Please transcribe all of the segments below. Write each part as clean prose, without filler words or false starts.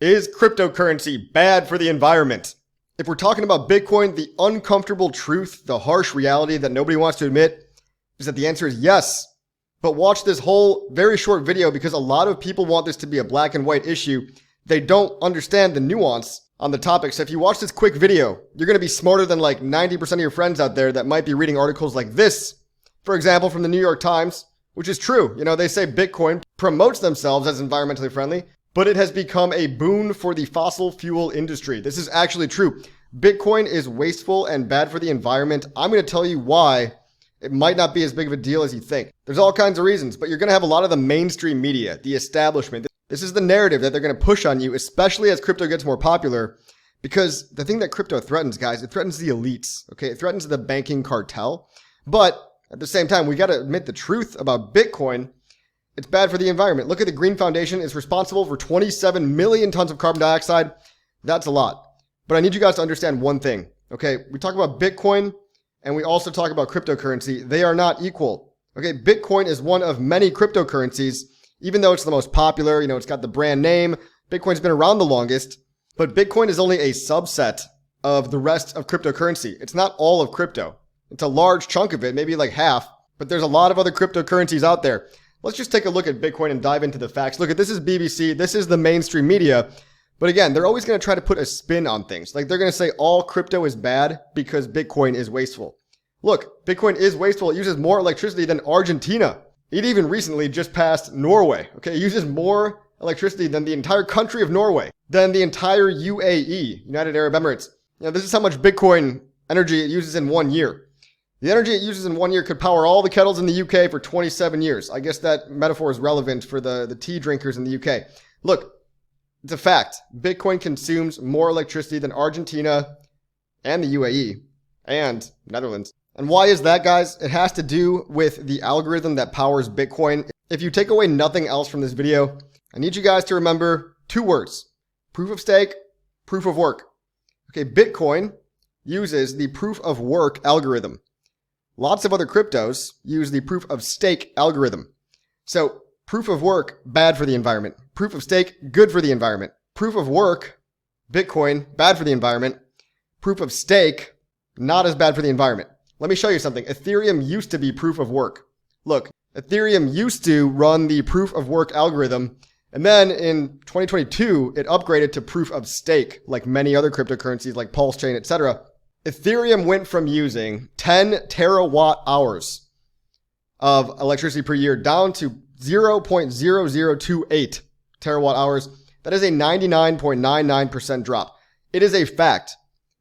Is cryptocurrency bad for the environment? If we're talking about Bitcoin, the uncomfortable truth, the harsh reality that nobody wants to admit is that the answer is yes. But watch this whole very short video because a lot of people want this to be a black and white issue. They don't understand the nuance on the topic. So if you watch this quick video, you're going to be smarter than like 90% of your friends out there that might be reading articles like this. For example, from the New York Times, which is true. You know, they say Bitcoin promotes themselves as environmentally friendly, but it has become a boon for the fossil fuel industry. This is actually true. Bitcoin is wasteful and bad for the environment. I'm going to tell you why it might not be as big of a deal as you think. There's all kinds of reasons, but you're going to have a lot of the mainstream media, the establishment. This is the narrative that they're going to push on you, especially as crypto gets more popular, because the thing that crypto threatens, guys, it threatens the elites, okay? It threatens the banking cartel. But at the same time, we got to admit the truth about Bitcoin. It's bad for the environment. Look at the Green Foundation. It's responsible for 27 million tons of carbon dioxide. That's a lot. But I need you guys to understand one thing, okay? We talk about Bitcoin and we also talk about cryptocurrency. They are not equal, okay? Bitcoin is one of many cryptocurrencies, even though it's the most popular. You know, it's got the brand name. Bitcoin's been around the longest, but Bitcoin is only a subset of the rest of cryptocurrency. It's not all of crypto. It's a large chunk of it, maybe like half, but there's a lot of other cryptocurrencies out there. Let's just take a look at Bitcoin and dive into the facts. Look, this is BBC. This is the mainstream media. But again, they're always going to try to put a spin on things. Like they're going to say all crypto is bad because Bitcoin is wasteful. Look, Bitcoin is wasteful. It uses more electricity than Argentina. It even recently just passed Norway. Okay, it uses more electricity than the entire country of Norway, than the entire UAE, United Arab Emirates. You know, this is how much Bitcoin energy it uses in 1 year. The energy it uses in 1 year could power all the kettles in the UK for 27 years. I guess that metaphor is relevant for the tea drinkers in the UK. Look, it's a fact. Bitcoin consumes more electricity than Argentina and the UAE and Netherlands. And why is that, guys? It has to do with the algorithm that powers Bitcoin. If you take away nothing else from this video, I need you guys to remember two words: proof of stake, proof of work. Okay, Bitcoin uses the proof of work algorithm. Lots of other cryptos use the proof of stake algorithm. So proof of work, bad for the environment. Proof of stake, good for the environment. Proof of work, Bitcoin, bad for the environment. Proof of stake, not as bad for the environment. Let me show you something. Ethereum used to be proof of work. Look, Ethereum used to run the proof of work algorithm, and then in 2022, it upgraded to proof of stake, like many other cryptocurrencies like PulseX, etc. Ethereum went from using 10 terawatt hours of electricity per year down to 0.0028 terawatt hours. That is a 99.99% drop. It is a fact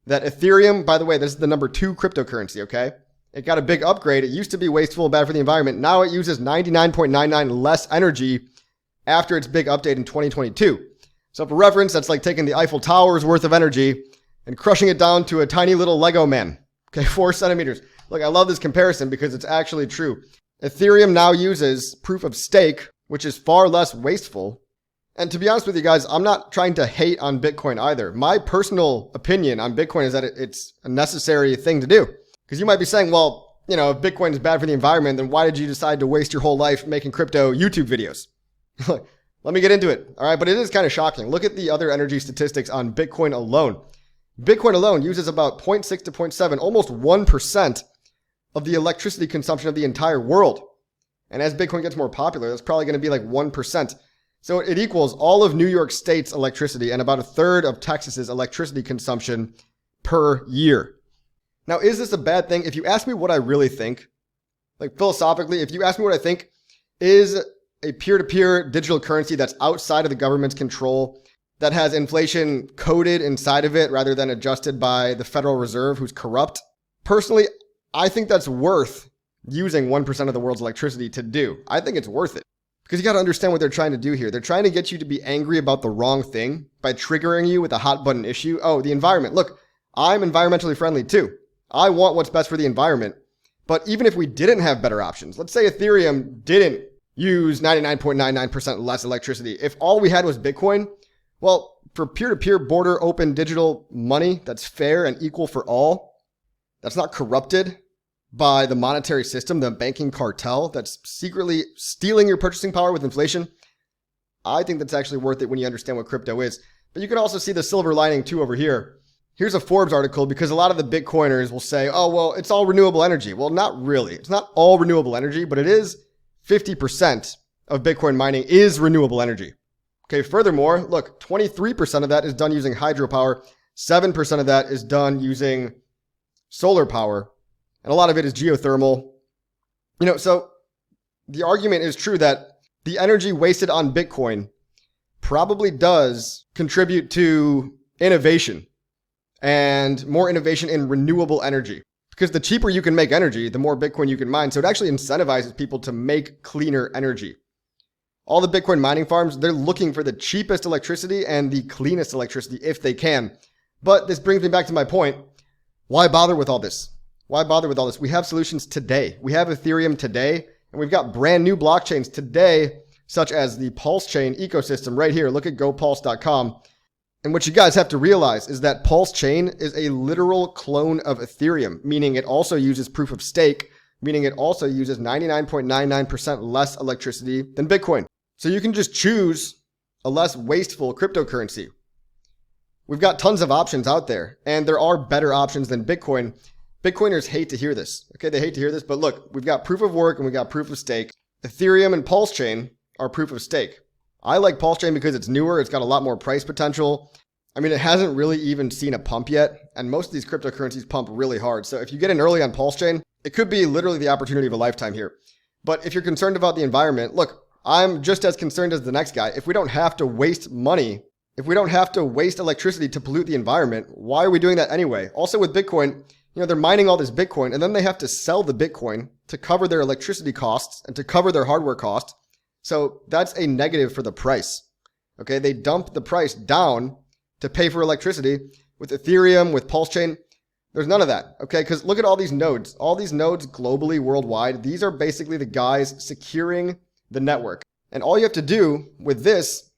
that Ethereum, by the way, this is the number 2 cryptocurrency, okay? It got a big upgrade. It used to be wasteful and bad for the environment. Now it uses 99.99 less energy after its big update in 2022. So for reference, that's like taking the Eiffel Tower's worth of energy and crushing it down to a tiny little Lego man. Okay, 4 centimeters. Look, I love this comparison because it's actually true. Ethereum now uses proof of stake, which is far less wasteful. And to be honest with you guys, I'm not trying to hate on Bitcoin either. My personal opinion on Bitcoin is that it's a necessary thing to do. Because you might be saying, well, you know, if Bitcoin is bad for the environment, then why did you decide to waste your whole life making crypto YouTube videos? Let me get into it. All right, but it is kind of shocking. Look at the other energy statistics on Bitcoin alone. Bitcoin alone uses about 0.6 to 0.7, almost 1% of the electricity consumption of the entire world. And as Bitcoin gets more popular, that's probably going to be like 1%. So it equals all of New York State's electricity and about a third of Texas's electricity consumption per year. Now, is this a bad thing? If you ask me what I really think, like philosophically, if you ask me what I think, is a peer-to-peer digital currency that's outside of the government's control, that has inflation coded inside of it rather than adjusted by the Federal Reserve, who's corrupt. Personally, I think that's worth using 1% of the world's electricity to do. I think it's worth it. Because you got to understand what they're trying to do here. They're trying to get you to be angry about the wrong thing by triggering you with a hot button issue. Oh, the environment. Look, I'm environmentally friendly too. I want what's best for the environment. But even if we didn't have better options, let's say Ethereum didn't use 99.99% less electricity. If all we had was Bitcoin, well, for peer-to-peer border open digital money that's fair and equal for all, that's not corrupted by the monetary system, the banking cartel that's secretly stealing your purchasing power with inflation, I think that's actually worth it when you understand what crypto is. But you can also see the silver lining too over here. Here's a Forbes article because a lot of the Bitcoiners will say, oh, well, it's all renewable energy. Well, not really. It's not all renewable energy, but it is 50% of Bitcoin mining is renewable energy. Okay, furthermore, look, 23% of that is done using hydropower. 7% of that is done using solar power. And a lot of it is geothermal. So the argument is true that the energy wasted on Bitcoin probably does contribute to innovation and more innovation in renewable energy. Because the cheaper you can make energy, the more Bitcoin you can mine. So it actually incentivizes people to make cleaner energy. All the Bitcoin mining farms, they're looking for the cheapest electricity and the cleanest electricity if they can. But this brings me back to my point. Why bother with all this? Why bother with all this? We have solutions today. We have Ethereum today, and we've got brand new blockchains today, such as the Pulse chain ecosystem right here. Look at gopulse.com. And what you guys have to realize is that Pulse chain is a literal clone of Ethereum, meaning it also uses proof of stake, meaning it also uses 99.99% less electricity than Bitcoin. So you can just choose a less wasteful cryptocurrency. We've got tons of options out there, and there are better options than Bitcoin. Bitcoiners hate to hear this. Okay, they hate to hear this, but look, we've got proof of work and we've got proof of stake. Ethereum and Pulse chain are proof of stake. I like Pulse chain because it's newer. It's got a lot more price potential. I mean, it hasn't really even seen a pump yet, and most of these cryptocurrencies pump really hard. So if you get in early on Pulse chain, it could be literally the opportunity of a lifetime here. But if you're concerned about the environment, look, I'm just as concerned as the next guy. If we don't have to waste money, if we don't have to waste electricity to pollute the environment, why are we doing that anyway? Also with Bitcoin, they're mining all this Bitcoin, and then they have to sell the Bitcoin to cover their electricity costs and to cover their hardware costs. So that's a negative for the price. Okay, they dump the price down to pay for electricity. With Ethereum, with Pulse chain, there's none of that. Okay, because look at all these nodes. All these nodes globally, worldwide, these are basically the guys securing the network. And all you have to do with this,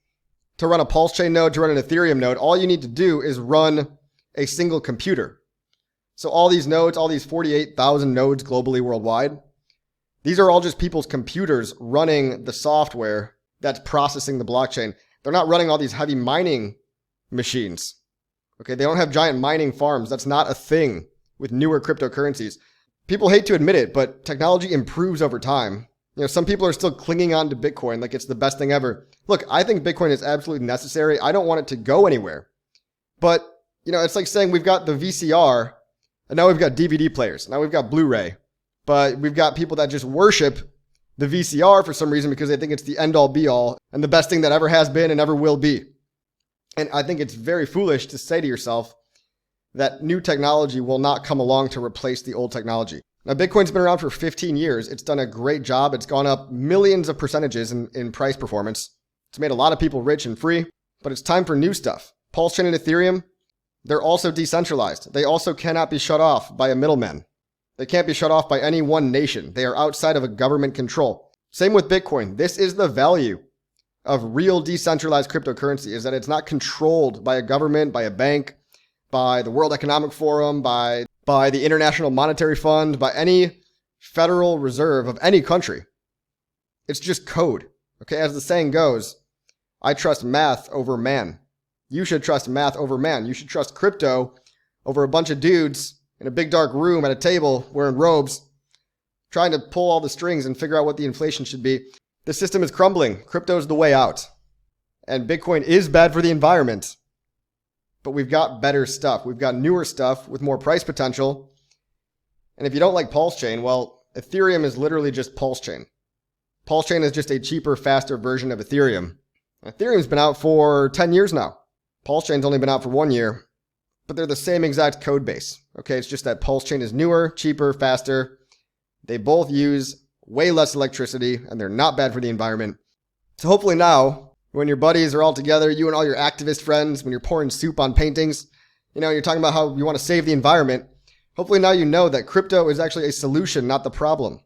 to run a Pulse chain node, to run an Ethereum node, all you need to do is run a single computer. So all these nodes, all these 48,000 nodes globally, worldwide, these are all just people's computers running the software that's processing the blockchain. They're not running all these heavy mining machines. Okay, they don't have giant mining farms. That's not a thing with newer cryptocurrencies. People hate to admit it, but technology improves over time. Some people are still clinging on to Bitcoin like it's the best thing ever. Look, I think Bitcoin is absolutely necessary. I don't want it to go anywhere. But, it's like saying we've got the VCR and now we've got DVD players. Now we've got Blu-ray. But we've got people that just worship the VCR for some reason because they think it's the end-all be-all and the best thing that ever has been and ever will be. And I think it's very foolish to say to yourself that new technology will not come along to replace the old technology. Now, Bitcoin's been around for 15 years. It's done a great job. It's gone up millions of percentages in price performance. It's made a lot of people rich and free, but it's time for new stuff. Pulse chain and Ethereum, they're also decentralized. They also cannot be shut off by a middleman. They can't be shut off by any one nation. They are outside of a government control. Same with Bitcoin. This is the value of real decentralized cryptocurrency, is that it's not controlled by a government, by a bank, by the World Economic Forum, by the International Monetary Fund, by any Federal Reserve of any country. It's just code. Okay, as the saying goes, I trust math over man. You should trust math over man. You should trust crypto over a bunch of dudes in a big dark room at a table wearing robes, trying to pull all the strings and figure out what the inflation should be. The system is crumbling. Crypto is the way out. And Bitcoin is bad for the environment. But we've got better stuff. We've got newer stuff with more price potential. And if you don't like Pulse chain, well, Ethereum is literally just Pulse chain. Pulse chain is just a cheaper, faster version of Ethereum. Ethereum's been out for 10 years now. Pulse chain's only been out for 1 year. But they're the same exact code base. Okay, it's just that Pulse chain is newer, cheaper, faster. They both use way less electricity, and they're not bad for the environment. So hopefully now, when your buddies are all together, you and all your activist friends, when you're pouring soup on paintings, you're talking about how you want to save the environment, hopefully now you know that crypto is actually a solution, not the problem.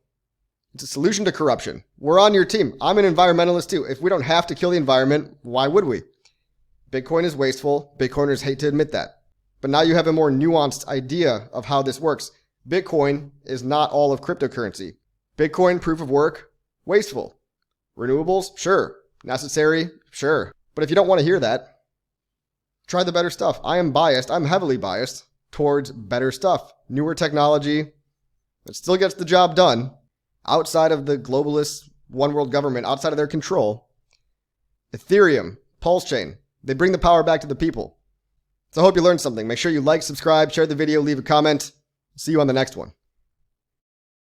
It's a solution to corruption. We're on your team. I'm an environmentalist too. If we don't have to kill the environment, why would we? Bitcoin is wasteful. Bitcoiners hate to admit that. But now you have a more nuanced idea of how this works. Bitcoin is not all of cryptocurrency. Bitcoin, proof of work, wasteful. Renewables, sure. Necessary, sure. But if you don't want to hear that, try the better stuff. I am biased. I'm heavily biased towards better stuff. Newer technology that still gets the job done outside of the globalist one world government, outside of their control. Ethereum, Pulse Chain, they bring the power back to the people. So I hope you learned something. Make sure you like, subscribe, share the video, leave a comment. See you on the next one.